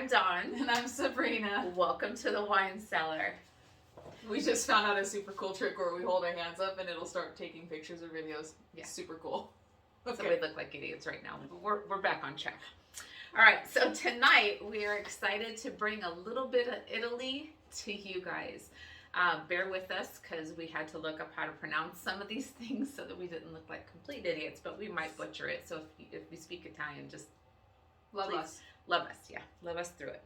I'm Dawn. And I'm Sabrina. Welcome to the Wine Cellar. We just found out a super cool trick where we hold our hands up and it'll start taking pictures or videos. Yeah. Super cool. Okay. So we look like idiots right now. We're back on track. All right, so tonight we are excited to bring a little bit of Italy to you guys. Bear with us because we had to look up how to pronounce some of these things so that we didn't look like complete idiots, but we might butcher it. So if we speak Italian, just Love us. Love us, yeah. Love us through it.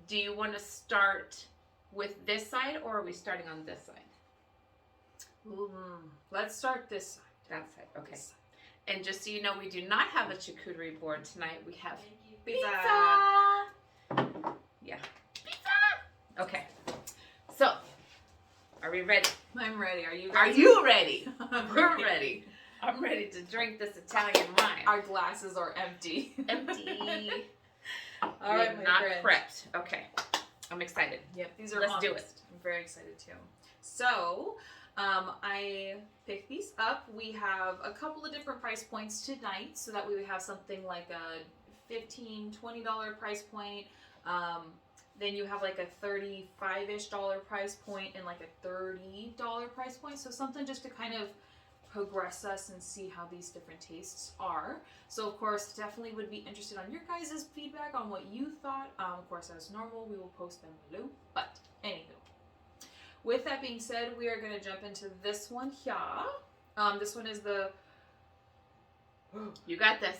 Do you want to start with this side or are we starting on this side? Let's start this side. That side, okay. And just so you know, we do not have a charcuterie board tonight. We have Pizza. Yeah. Pizza! Okay. So, are we ready? I'm ready. Are you ready? Are you ready? We're ready. ready. I'm ready to drink this Italian wine. Our glasses are empty. Empty. All right, my not friend. prepped. Okay. I'm excited. Yep, these are Let's do honest. I'm very excited too. So, I picked these up. We have a couple of different price points tonight, so that we would have something like a $15, $20 price point. Then you have like a $35-ish price point and like a $30 price point. So something just to kind of progress us and see how these different tastes are. So of course, definitely would be interested on your guys' feedback on what you thought. Of course, as normal, we will post them below. But anywho, with that being said, we are going to jump into this one here. This one is the You got this.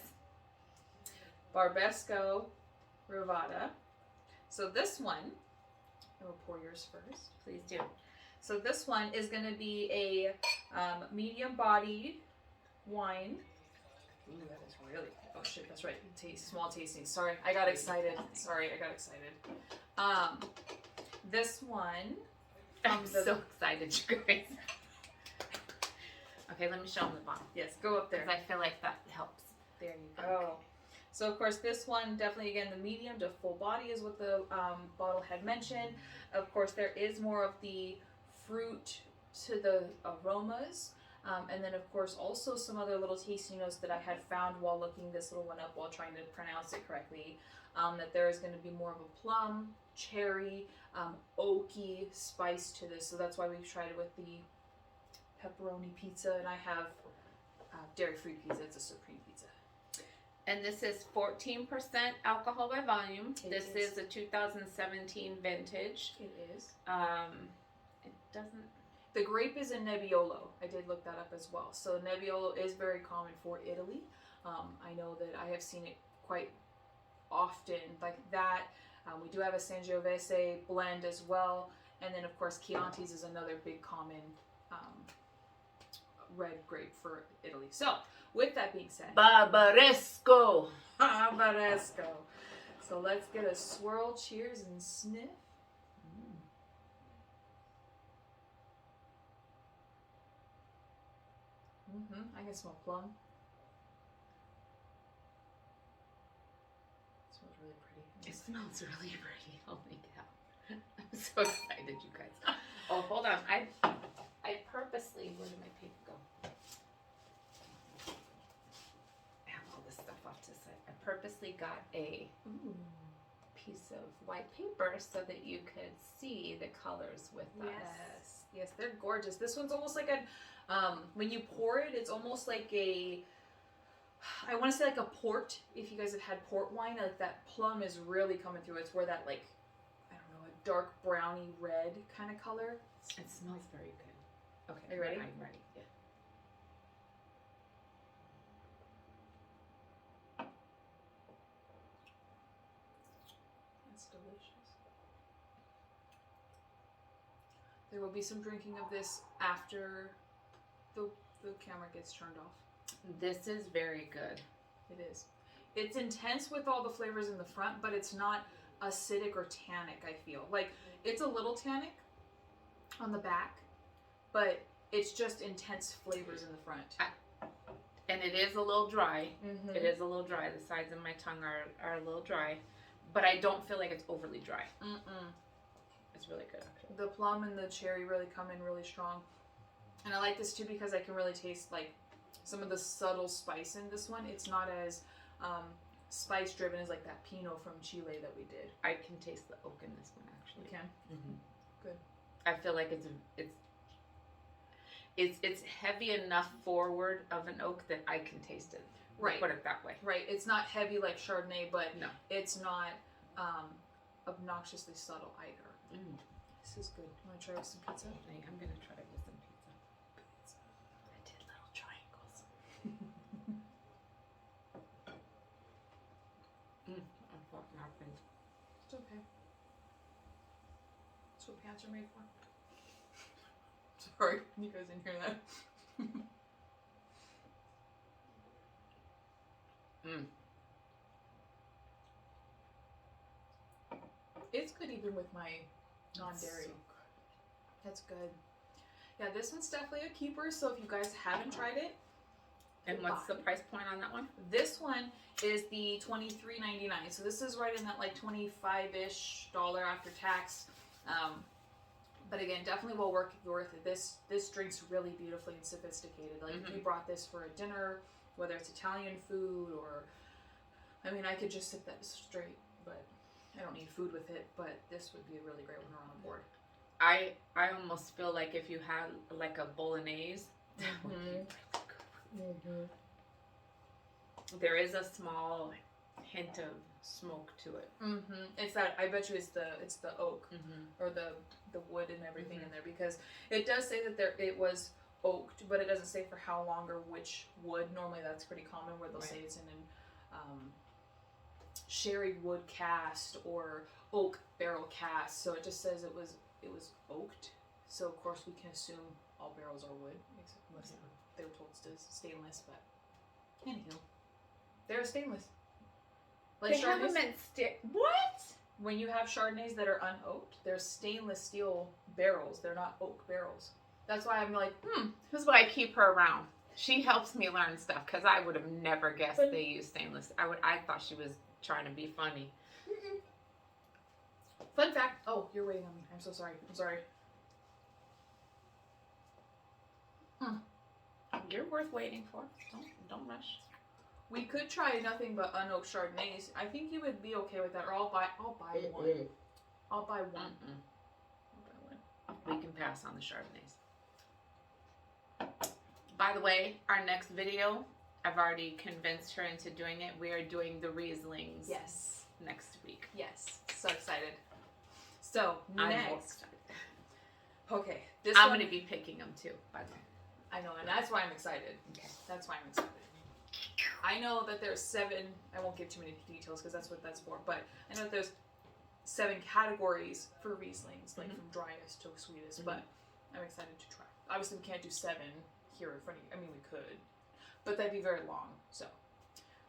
Barbaresco Rovata. So this one, I will pour yours first. Please do. So this one is going to be a medium-bodied wine. Ooh, that is really, oh shit, that's right. Small tasting. Sorry, I got excited. This one. I'm so excited, you guys. Okay, let me show them the bottom. Yes, go up there. Because I feel like that helps. There you go. Okay. So of course this one, definitely again the medium to full body is what the bottle had mentioned. Of course there is more of the fruit to the aromas. And then of course also some other little tasting notes that I had found while looking this little one up while trying to pronounce it correctly. That there is going to be more of a plum, cherry, oaky spice to this. So that's why we've tried it with the pepperoni pizza, and I have dairy-free pizza. It's a supreme pizza. And this is 14% alcohol by volume. This is. is a 2017 vintage. It is. It doesn't. The grape is a Nebbiolo. I did look that up as well. So Nebbiolo is very common for Italy. I know that I have seen it quite often like that. We do have a Sangiovese blend as well. And then of course Chianti's is another big common red grape for Italy. So with that being said, Barbaresco. Barbaresco. So let's get a swirl, cheers, and sniff. I can smell plum. It smells really pretty. It smells really pretty. Holy cow. I'm so excited, you guys. Oh, hold on. I purposely, where did my paper go? I have all this stuff off to the side. I purposely got a piece of white paper so that you could see the colors with us. Yes, they're gorgeous. This one's almost like when you pour it, it's almost like I want to say like a port. If you guys have had port wine, like that plum is really coming through. It's where that like, I don't know, a dark browny red kind of color. It smells very good. Okay, are you ready? I'm ready. Yeah. That's delicious. There will be some drinking of this after the camera gets turned off. This is very good. It is. It's intense with all the flavors in the front, but it's not acidic or tannic, I feel. Like, it's a little tannic on the back, but it's just intense flavors in the front. And it is a little dry. Mm-hmm. It is a little dry. The sides of my tongue are a little dry, but I don't feel like it's overly dry. It's really good, actually. The plum and the cherry really come in really strong. And I like this too because I can really taste like some of the subtle spice in this one. It's not as spice driven is like that Pinot from Chile that we did. I can taste the oak in this one actually. You can. Mm-hmm. Good. I feel like it's heavy enough forward of an oak that I can taste it. Right. Put it that way. Right. It's not heavy like Chardonnay, but no, it's not obnoxiously subtle either. Mm. This is good. You want to try with some pizza? I'm gonna try it with some pizza. I did little triangles. I thought nothing. It's okay. That's what pants are made for. Sorry, you guys didn't hear that. It's good even with my non-dairy. That's good. Yeah, this one's definitely a keeper. So if you guys haven't tried it, And what's the price point on that one? this one is the $23.99. So this is right in that like $25-ish after tax. But again, definitely well worth it. This drinks really beautifully and sophisticated. Like if you brought this for a dinner, whether it's Italian food or, I mean, I could just sip that straight, but I don't need food with it. But this would be a really great when we're on board. I almost feel like if you had like a bolognese, that would be really good. There is a small hint of smoke to it. It's that, I bet you it's the oak or the wood and everything in there, because it does say that it was oaked, but it doesn't say for how long or which wood. Normally that's pretty common where they'll say it's in an sherry wood cast or oak barrel cast. So it just says it was oaked. So of course we can assume all barrels are wood, unless they were told it's stainless. But anyhow, they're stainless. Like They have them in what? When you have Chardonnays that are unoaked, they're stainless steel barrels. They're not oak barrels. That's why I'm like, This is why I keep her around. She helps me learn stuff because I would have never guessed they use stainless. I thought she was trying to be funny. Fun fact. Oh, you're waiting on me. I'm so sorry. I'm sorry. You're worth waiting for. Don't rush. We could try nothing but unoaked Chardonnays. I think you would be okay with that, or I'll buy one. I'll buy one. We can pass on the Chardonnays. By the way, our next video, I've already convinced her into doing it. We are doing the Rieslings. Yes. Next week. Yes. So excited. So I'm more next. excited. Okay. I'm going to be picking them too, by the way. I know, and that's why I'm excited. Okay. That's why I'm excited. I know that there's 7. I won't give too many details because that's what that's for. But I know that there's 7 categories for Rieslings, like from driest to sweetest. But I'm excited to try. Obviously, we can't do 7 here in front of you. I mean, we could, but that'd be very long. So,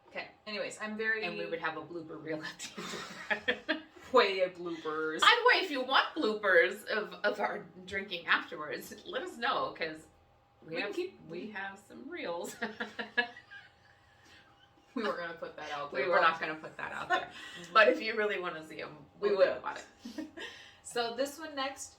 okay. Anyways, I'm very. And we would have a blooper reel at the end. Way of bloopers. By the way, if you want bloopers of our drinking afterwards, let us know because we have some reels. We weren't going to put that out there. We were not going to put that out there. But if you really want to see them, we will about it. So this one next,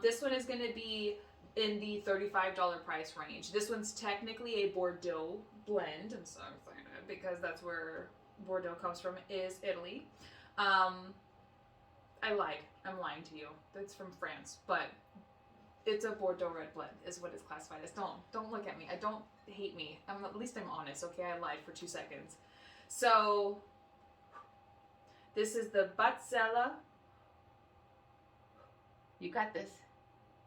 this one is going to be in the $35 price range. This one's technically a Bordeaux blend. I'm so excited because that's where Bordeaux comes from, is Italy. I lied. I'm lying to you. It's from France, but it's a Bordeaux red blend is what it's classified as. Don't look at me. I don't hate me. At least I'm honest, okay? I lied for 2 seconds. So this is the Wine You got this.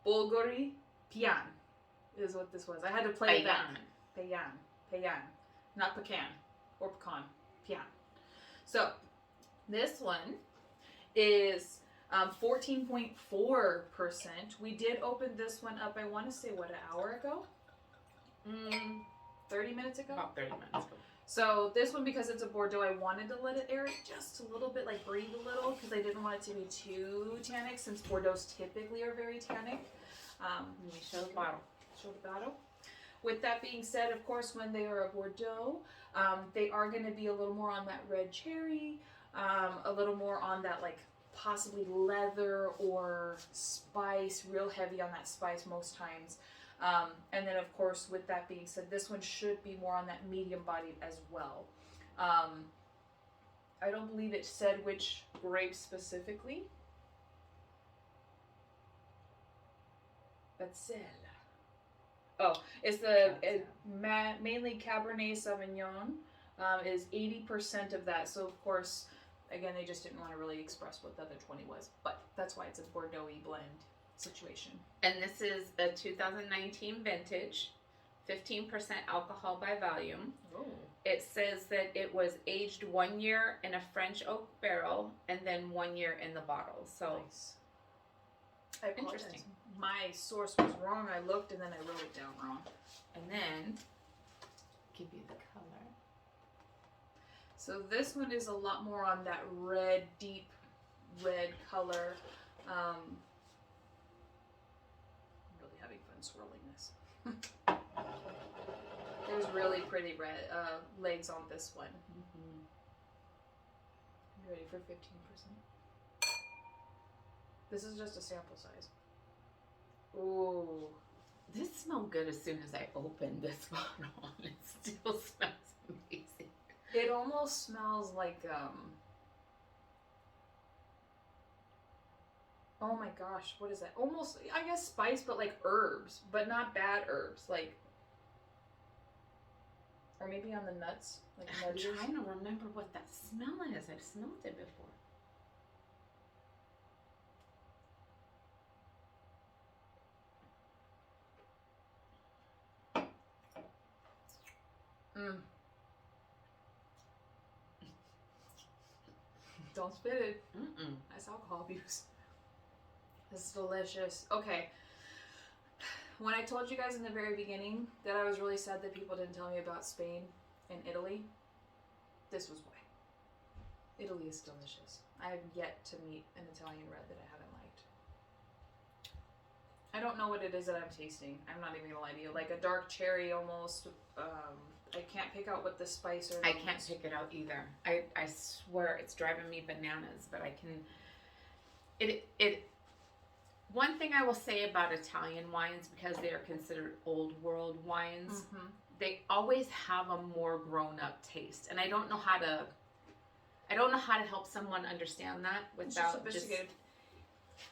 Bulgari Peàn is what this was. I had to play it back. Peàn. Not pecan or pecan. Peàn. So this one is 14.4%. We did open this one up, I want to say, what, an hour ago? 30 minutes ago? About 30 minutes ago. So this one, because it's a Bordeaux, I wanted to let it air just a little bit, like breathe a little, because I didn't want it to be too tannic, since Bordeaux's typically are very tannic. Let me show the bottle. Show the bottle. With that being said, of course, when they are a Bordeaux, they are going to be a little more on that red cherry, a little more on that, like, possibly leather or spice, real heavy on that spice most times. And then, of course, with that being said, this one should be more on that medium bodied as well. I don't believe it said which grape specifically. Batzelle. Oh, it's mainly Cabernet Sauvignon. Is 80% of that. So of course, again, they just didn't want to really express what the other 20 was. But that's why it's a Bordeaux-y blend situation. And this is a 2019 vintage, 15% alcohol by volume. Oh. It says that it was aged 1 year in a French oak barrel and then 1 year in the bottle. So Nice. I apologize. Interesting. My source was wrong. I looked and then I wrote it down wrong. and then give you the color. So this one is a lot more on that red, deep red color. I'm really having fun swirling this. There's really pretty red legs on this one. Mm-hmm. You ready for 15%? This is just a sample size. Ooh. This smelled good as soon as I opened this bottle. It still smells amazing. It almost smells like, oh my gosh, what is that? Almost, I guess spice, but like herbs, but not bad herbs. Like, or maybe on the nuts, like I'm nuttiers. trying to remember what that smell is. I've smelled it before. Mm. Don't spit it. Mm-mm. That's alcohol abuse. This is delicious. Okay. When I told you guys in the very beginning that I was really sad that people didn't tell me about Spain and Italy, this was why. Italy is delicious. I have yet to meet an Italian red that I haven't liked. I don't know what it is that I'm tasting. I'm not even gonna lie to you. Like a dark cherry almost. I can't pick out what the spice or. I can't pick it out either. I swear it's driving me bananas, but I can. It. One thing I will say about Italian wines, because they are considered old world wines, they always have a more grown up taste, and I don't know how to help someone understand that without just.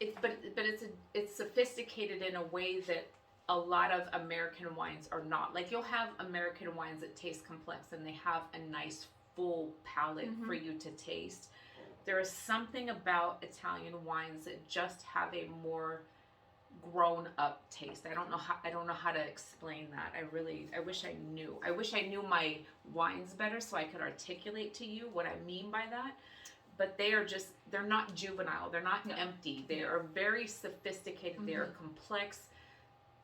It's sophisticated in a way that a lot of American wines are not. Like you'll have American wines that taste complex and they have a nice full palate for you to taste. There is something about Italian wines that just have a more grown up taste. I don't know how to explain that. I wish I knew. I wish I knew my wines better so I could articulate to you what I mean by that. But they're not juvenile. They're not empty. They are very sophisticated. They are complex.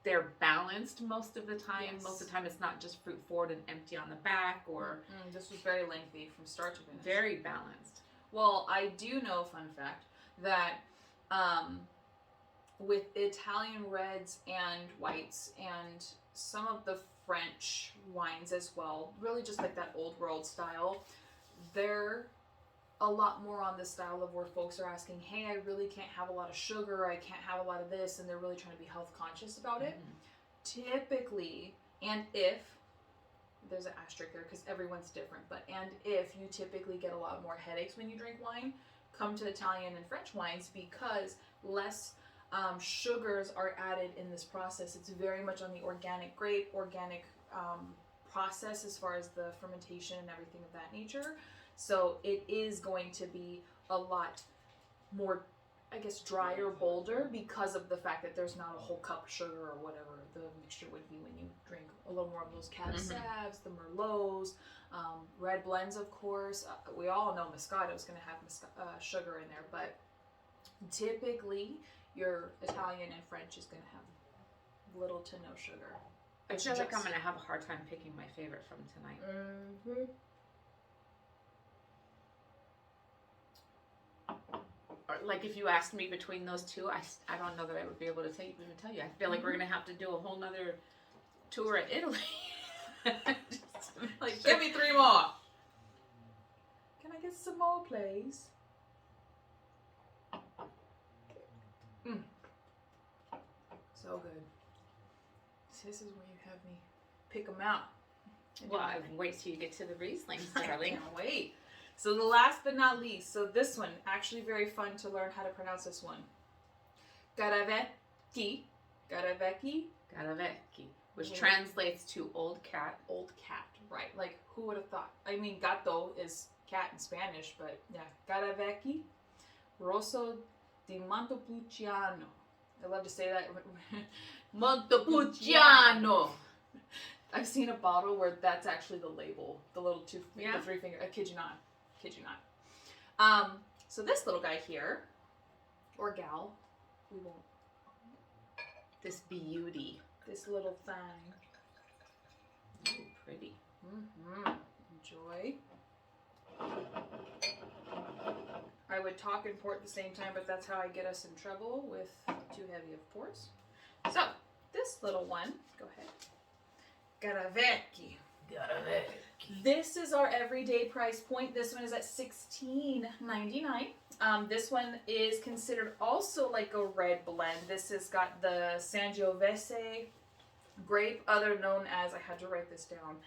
They're balanced most of the time. Yes. Most of the time it's not just fruit forward and empty on the back or this was very lengthy from start to finish. very balanced. Well, I do know, fun fact, that with Italian reds and whites and some of the French wines as well, really just like that old world style, they're a lot more on the style of where folks are asking, hey, I really can't have a lot of sugar, I can't have a lot of this, and they're really trying to be health conscious about it. Typically, and if, there's an asterisk there because everyone's different, but and if you typically get a lot more headaches when you drink wine, come to Italian and French wines because less sugars are added in this process. It's very much on the organic grape, organic process as far as the fermentation and everything of that nature. So it is going to be a lot more, I guess, drier, bolder because of the fact that there's not a whole cup of sugar or whatever the mixture would be when you drink a little more of those Cab Sauves, the Merlots, red blends, of course. We all know Moscato is going to have sugar in there, but typically your Italian and French is going to have little to no sugar. I feel like I'm going to have a hard time picking my favorite from tonight. Like if you asked me between those two, I don't know that I would be able to tell you. I feel like we're gonna have to do a whole nother tour at Italy. Like, give me 3 more. Can I get some more, please? So good. This is where you have me pick them out. Well, wait till you get to the Rieslings, darling. I can't wait. So the last but not least, so this one, actually very fun to learn how to pronounce this one. Gattavecchi. Gattavecchi. Gattavecchi, which Yeah. translates to old cat. Old cat, right? Like, who would have thought? I mean, gato is cat in Spanish, but yeah. Gattavecchi. Rosso di Montepulciano. I love to say that. Montepulciano. I've seen a bottle where that's actually the label, the little the 3 finger. I kid you not, So this little guy here, or gal, we won't. This beauty. This little thing. Ooh, pretty. Enjoy. I would talk and pour at the same time, but that's how I get us in trouble with too heavy of pours. So this little one, go ahead. Gattavecchi. This is our everyday price point. This one is at $16.99. This one is considered also like a red blend. This has got the Sangiovese grape, other known as, I had to write this down,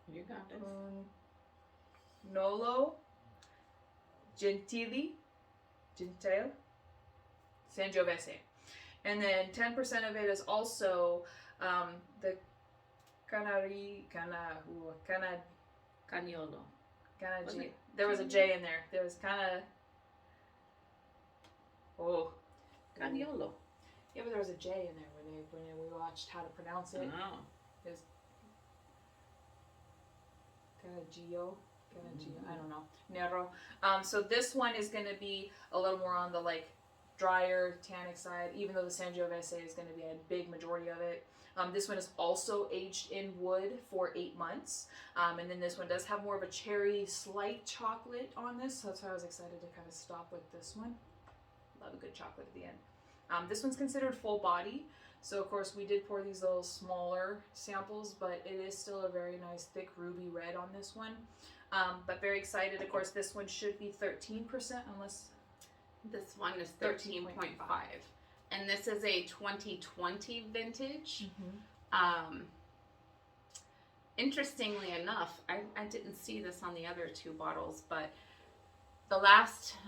You got this. Nolo Gentile Sangiovese. And then 10% of it is also the Cagnolo. There was a J in there. There was Cagnolo. Yeah, but there was a J in there when we watched how to pronounce it. Oh. It was Canaggio. I don't know. Nero. So this one is going to be a little more on the like drier tannic side, even though the Sangiovese is going to be a big majority of it. This one is also aged in wood for 8 months. And then this one does have more of a cherry, slight chocolate on this. So that's why I was excited to kind of stop with this one. Love a good chocolate at the end. This one's considered full body. So of course we did pour these little smaller samples, but it is still a very nice thick ruby red on this one. But very excited. Of course, this one should be 13% unless... This one is 13.5. And this is a 2020 vintage. Interestingly enough, I didn't see this on the other 2 bottles, but the last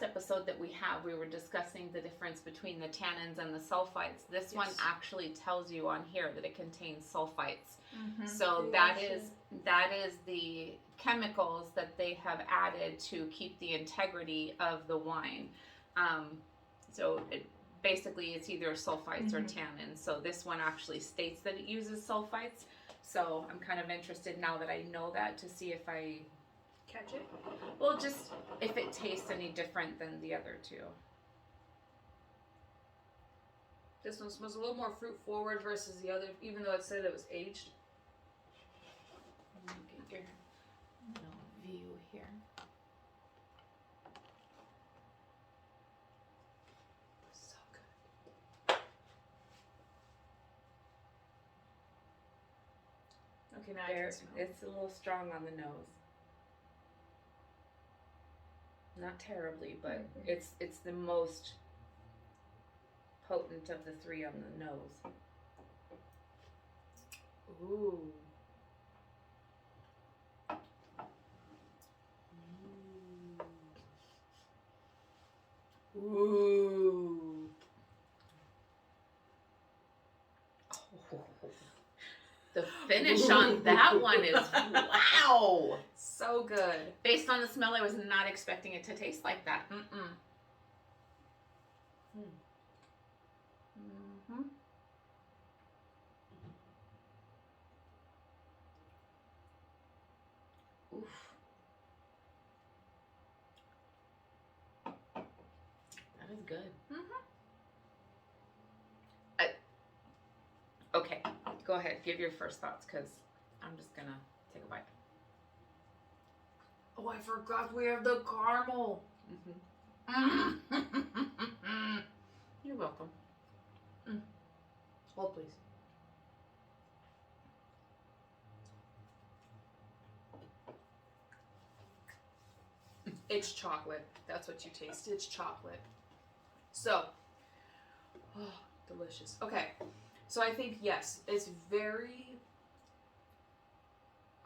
episode that we have, we were discussing the difference between the tannins and the sulfites. This one actually tells you on here that it contains sulfites. So that is the chemicals that they have added to keep the integrity of the wine. So basically it's either sulfites or tannins. So this one actually states that it uses sulfites. So I'm kind of interested now that I know that to see if I Catch it? well, just if it tastes any different than the other 2. This one smells a little more fruit forward versus the other, even though it said it was aged. Let me get your view here. So good. Okay, now I can smell. It's a little strong on the nose. Not terribly, but it's the most potent of the 3 on the nose. Ooh. Ooh. The finish on that one is wow. So good. Based on the smell, I was not expecting it to taste like that. Oof. That is good. Okay, go ahead. Give your first thoughts, because I'm just gonna take a bite. Oh, I forgot we have the caramel. You're welcome. Hold, please. It's chocolate. That's what you taste. It's chocolate. So, delicious. Okay. So I think, yes, it's very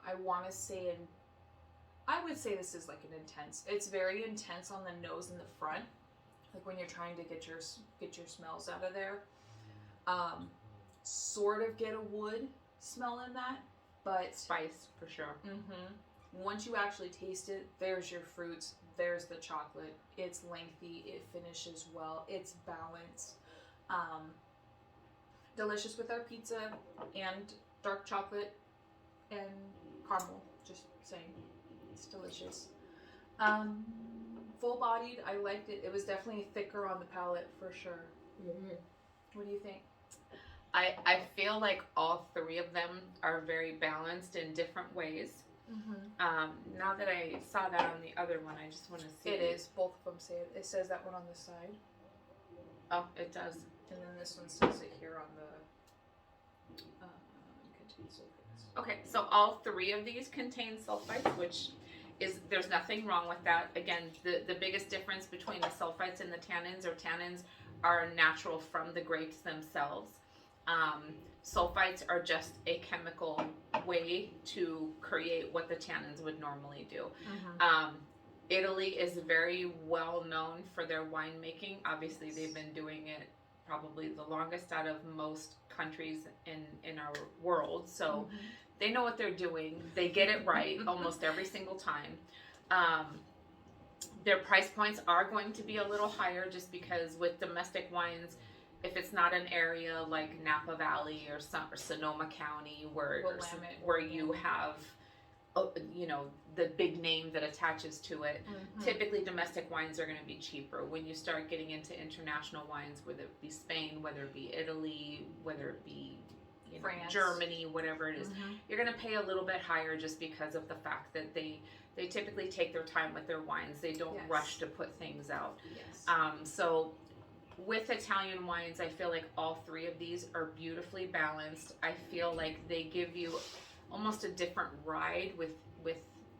I want to say I would say this is like an intense. It's very intense on the nose and the front, like when you're trying to get your smells out of there. Sort of get a wood smell in that, but Spice for sure. Once you actually taste it, there's your fruits, there's the chocolate. It's lengthy, it finishes well, it's balanced. Delicious with our pizza and dark chocolate and caramel. Just saying, it's delicious. Full bodied, I liked it. It was definitely thicker on the palate for sure. What do you think? I feel like all three of them are very balanced in different ways. Now that I saw that on the other one, I just want to see. It is. Both of them say it. It says that one on the side. Oh, it does. And then this one says it here on the contains sulfites. Okay, so all three of these contain sulfites, which is, there's nothing wrong with that. Again, the biggest difference between the sulfites and the tannins are natural from the grapes themselves. Sulfites are just a chemical way to create what the tannins would normally do. Italy is very well known for their winemaking. Obviously, they've been doing it probably the longest out of most countries in our world. So they know what they're doing. They get it right almost every single time. Their price points are going to be a little higher just because with domestic wines, if it's not an area like Napa Valley or Sonoma County where you have, you know, the big name that attaches to it, typically domestic wines are going to be cheaper. When you start getting into international wines, whether it be Spain, whether it be Italy, whether it be France, Germany, whatever it is, you're going to pay a little bit higher just because of the fact that they typically take their time with their wines. They don't rush to put things out. So with Italian wines, I feel like all three of these are beautifully balanced. I feel like they give you almost a different ride with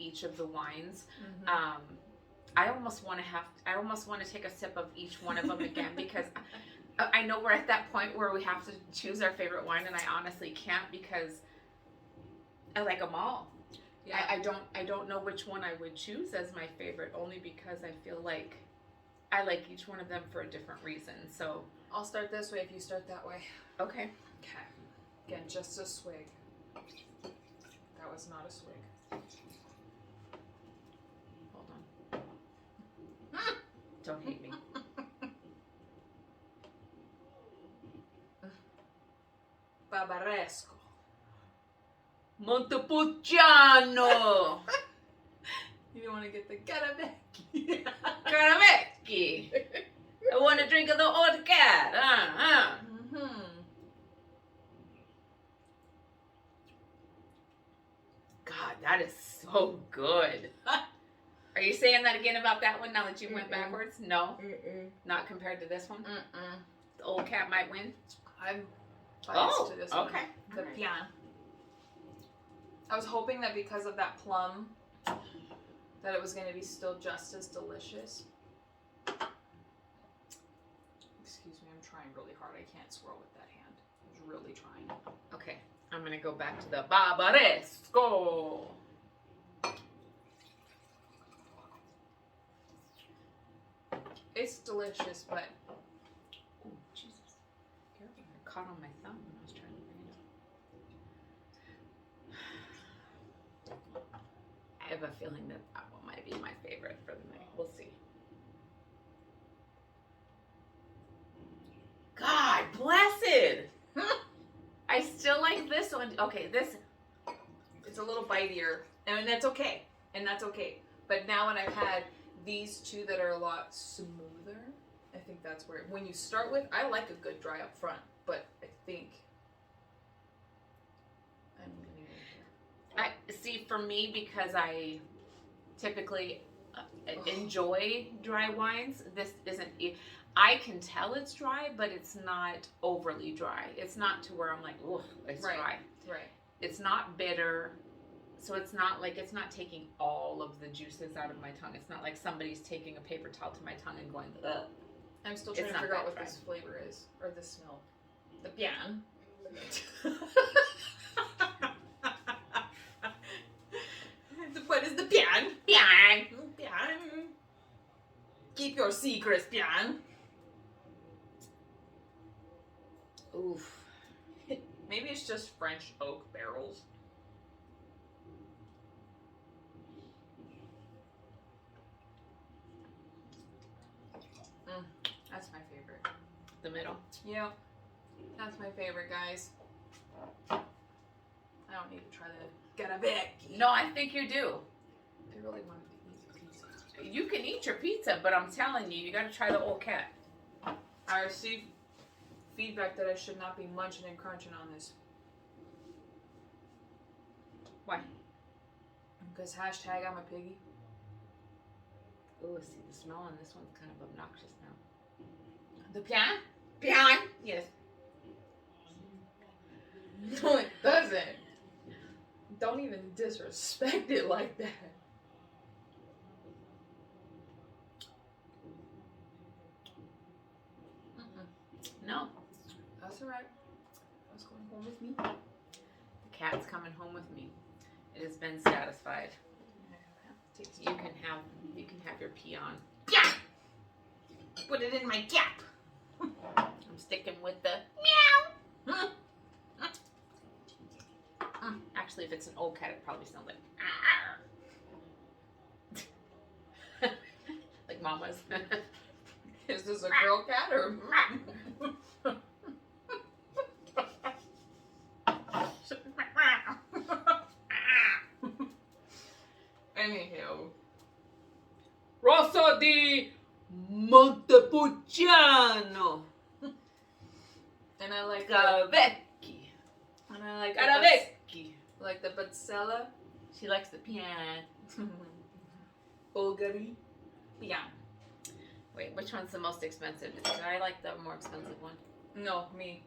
each of the wines. I almost want to take a sip of each one of them again because I know we're at that point where we have to choose our favorite wine, and I honestly can't because I like them all. I don't know which one I would choose as my favorite, only because I feel like I like each one of them for a different reason. So I'll start this way if you start that way. Okay. Okay. Again, just a swig. That was not a swig. Hold on. Don't hate me. Barbaresco. Montepulciano. You don't want to get the Gattavecchi. Gattavecchi. I want to drink of the old cat. God, that is so good. Are you saying that again about that one now that you went backwards? No? Not compared to this one? The old cat might win? I'm biased to this one. Okay. The Peàn. I was hoping that because of that plum, that it was going to be still just as delicious. Excuse me, I'm trying really hard. I can't swirl with that hand. I was really trying. Okay, I'm going to go back to the Barbaresco. It's delicious, but... Oh, Jesus. Careful, I caught on my thumb when I was trying to bring it up. I have a feeling that that one might be my favorite for the night. We'll see. God blessed! I still like this one. Okay, this... It's a little bitier, and that's okay. And that's okay. But now when I've had these two that are a lot smoother, I think that's where... When you start with... I like a good dry up front, but I think... I'm leaning in here. I see, for me, because I typically enjoy dry wines, this isn't... I can tell it's dry, but it's not overly dry. It's not to where I'm like, oh, it's dry. Right. It's not bitter, so it's not like, it's not taking all of the juices out of my tongue. It's not like somebody's taking a paper towel to my tongue and going, ugh. I'm still trying to figure out what this flavor is, or the smell. The Peàn. secrets, Peàn. Oof. Maybe it's just French oak barrels. That's my favorite. The middle. Yep. That's my favorite, guys. I don't need to try the Gattavecchi. No, I think you do. I really wanted to eat the pizza. You can eat your pizza, but I'm telling you, you got to try the old cat. I received feedback that I should not be munching and crunching on this. Why? Because hashtag I'm a piggy. Oh, see, the smell on this one's kind of obnoxious now. The Peàn? Peàn? Yes. No, it doesn't. Don't even disrespect it like that. No. That's alright. That's going home with me. The cat's coming home with me. It has been satisfied. You can have your peon. Yeah! Put it in my gap. I'm sticking with the Meow. Actually, if it's an old cat, it probably sounds like like mama's. Is this a girl cat or? Anywho. Rosso di Montepulciano. And I like Gattavecchi. And I like Gattavecchi. like the Bazzella. She likes the Peàn. Bulgari. Peàn. Wait, which one's the most expensive? Because I like the more expensive one. No, me.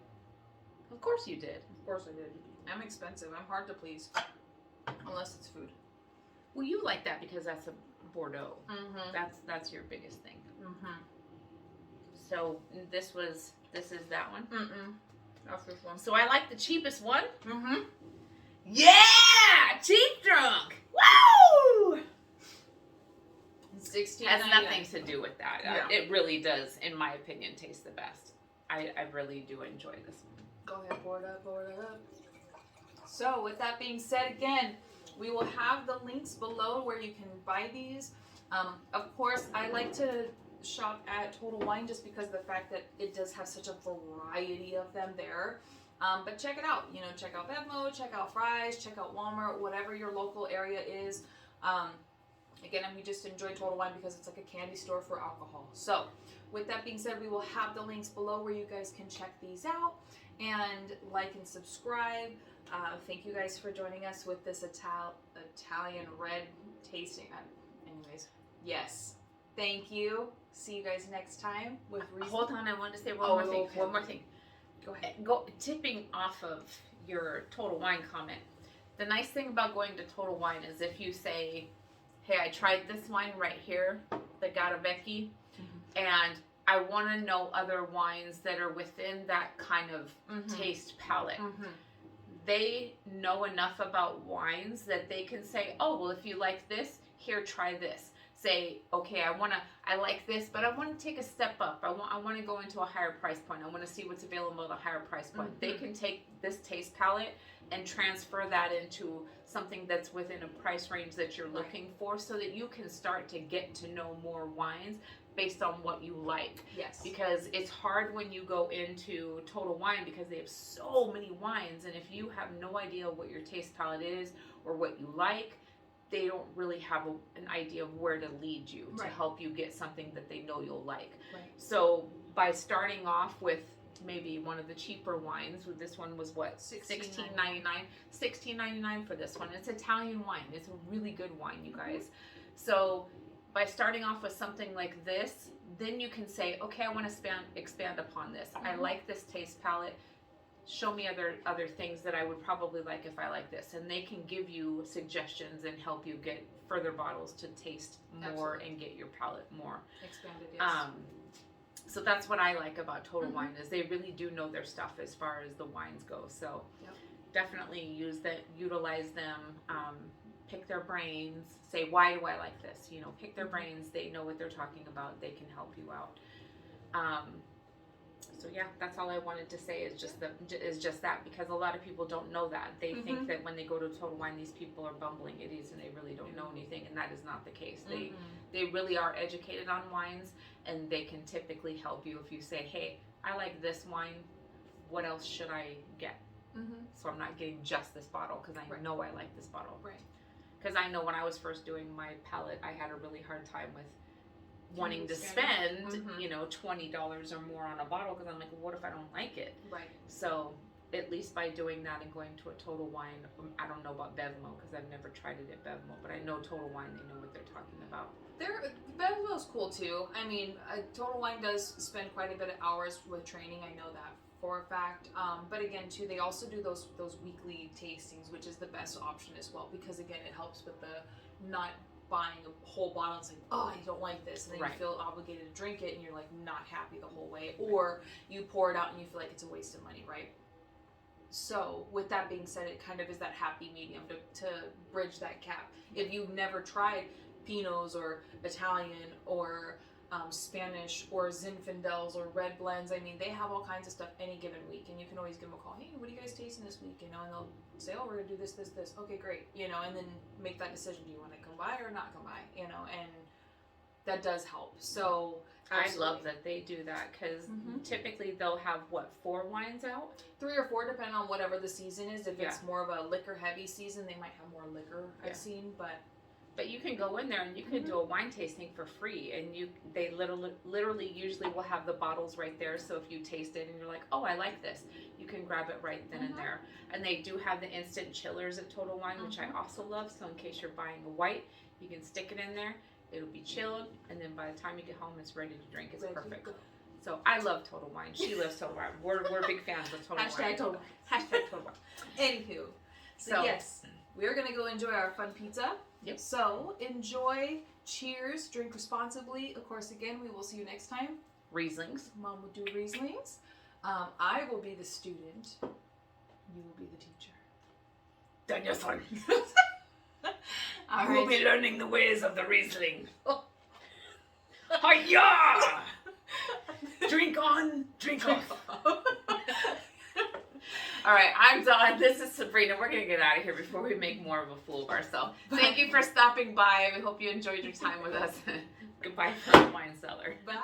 Of course you did. Of course I did. I'm expensive. I'm hard to please. Unless it's food. Well, you like that because that's a Bordeaux. Mm-hmm. That's your biggest thing. Mm-hmm. So this is that one. Mm-mm. That's this one. So I like the cheapest one. Mm-hmm. Yeah, cheap drunk. Woo! $16.99. Has nothing to do with that. Yeah. It really does, in my opinion, taste the best. I really do enjoy this one. Go ahead, pour it up, pour it up. So, with that being said, again, we will have the links below where you can buy these. Of course, I like to shop at Total Wine just because of the fact that it does have such a variety of them there. But check it out. You know, check out Bevmo, check out Fry's, check out Walmart, whatever your local area is. Again, we just enjoy Total Wine because it's like a candy store for alcohol. So, with that being said, we will have the links below where you guys can check these out and like and subscribe. Thank you guys for joining us with this Italian red tasting. Anyways, yes. Thank you. See you guys next time with Hold on, I wanted to say one more thing. okay. One more thing. Go ahead. Tipping off of your Total Wine comment. The nice thing about going to Total Wine is if you say, hey, I tried this wine right here, the Gattavecchi, and I want to know other wines that are within that kind of taste palette. They know enough about wines that they can say, oh, well, if you like this, here, try this. Say, okay, I like this, but I want to take a step up. I want to go into a higher price point. I want to see what's available at a higher price point. They can take this taste palette and transfer that into something that's within a price range that you're looking for, so that you can start to get to know more wines based on what you like. Yes. Because it's hard when you go into Total Wine because they have so many wines, and if you have no idea what your taste palette is or what you like, they don't really have an idea of where to lead you to help you get something that they know you'll like. Right. So by starting off with maybe one of the cheaper wines, this one was what, $16.99? $16.99 for this one. It's Italian wine. It's a really good wine, you guys. So by starting off with something like this, then you can say, okay, I want to expand upon this. I like this taste palette. Show me other things that I would probably like if I like this. And they can give you suggestions and help you get further bottles to taste more and get your palate more expanded. Yes. So that's what I like about Total Wine, is they really do know their stuff as far as the wines go. So definitely utilize them. pick their brains, say, why do I like this? You know, pick their brains. They know what they're talking about. They can help you out. So yeah, that's all I wanted to say is just that, because a lot of people don't know that. They think that when they go to Total Wine, these people are bumbling idiots and they really don't know anything, and that is not the case. They really are educated on wines, and they can typically help you if you say, hey, I like this wine. What else should I get? So I'm not getting just this bottle because I know I like this bottle. Right. Because I know when I was first doing my palate, I had a really hard time with wanting to spend, you know, $20 or more on a bottle, because I'm like, well, what if I don't like it? Right. So at least by doing that and going to a Total Wine, I don't know about Bevmo because I've never tried it at Bevmo, but I know Total Wine, they know what they're talking about. Bevmo's cool too. I mean, Total Wine does spend quite a bit of hours with training. I know that for a fact. But again, too, they also do those weekly tastings, which is the best option as well, because again, it helps with the not buying a whole bottle. It's like, oh, I don't like this, and then you feel obligated to drink it, and you're like not happy the whole way, or you pour it out and you feel like it's a waste of money, right? So with that being said, it kind of is that happy medium to bridge that gap. If you've never tried Pinots or Italian or Spanish or Zinfandels or red blends, I mean, they have all kinds of stuff any given week, and you can always give them a call. Hey, what are you guys tasting this week? You know, and they'll say, oh, we're gonna do this. Okay, great. You know, and then make that decision. Do you want to come by or not come by? You know, and that does help. So I love that they do that, because typically they'll have 4 wines out? 3 or 4, depending on whatever the season is. If it's more of a liquor heavy season, they might have more liquor. I've seen, But you can go in there and you can do a wine tasting for free, and they literally usually will have the bottles right there. So if you taste it and you're like, oh, I like this, you can grab it right then and there. And they do have the instant chillers at Total Wine, which I also love. So in case you're buying a white, you can stick it in there. It'll be chilled, and then by the time you get home, it's ready to drink. It's perfect. So I love Total Wine. She loves Total Wine. We're big fans of Total Wine. Hashtag Total Wine. Hashtag Total Wine. Anywho, so yes, we're gonna go enjoy our fun pizza. Yep. So enjoy, cheers, drink responsibly. Of course, again, we will see you next time. Rieslings. Mom will do Rieslings. I will be the student. You will be the teacher. Then your son. All you will be learning the ways of the Riesling. Hi-ya! Drink on, drink off. All right, I'm done. This is Sabrina. We're going to get out of here before we make more of a fool of ourselves. Thank you for stopping by. We hope you enjoyed your time with us. Goodbye from Wine Cellar. Bye.